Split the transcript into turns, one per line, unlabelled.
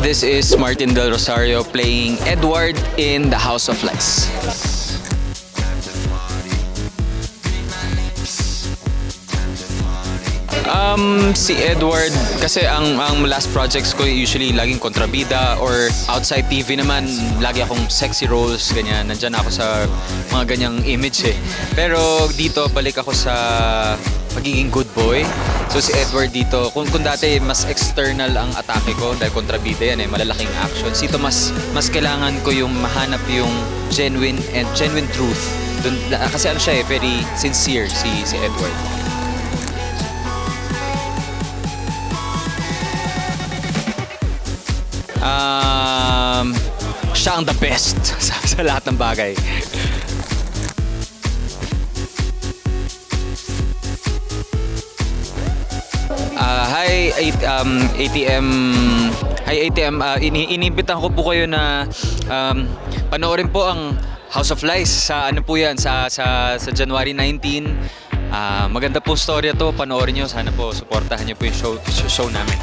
this is Martin Del Rosario playing Edward in The House of Lies. Si Edward, kasi ang last projects ko usually laging kontrabida or outside TV naman, lagi akong sexy roles, ganyan. Nandyan ako sa mga ganyang image eh. Pero dito, balik ako sa pagiging good boy. So si Edward dito, kung dati mas external ang atake ko dahil kontrabida yan eh, malalaking actions. Dito mas kailangan ko yung mahanap yung genuine truth. Kasi ano siya eh, very sincere si Edward. Siya ang the best sa lahat ng bagay. Hi ATM. Hi ATM. Iniimbitahan ko po kayo na panoorin po ang House of Lies sa ano po yan sa January 19. Maganda po storya to, panoorin nyo. Sana po suportahan nyo po yung show namin.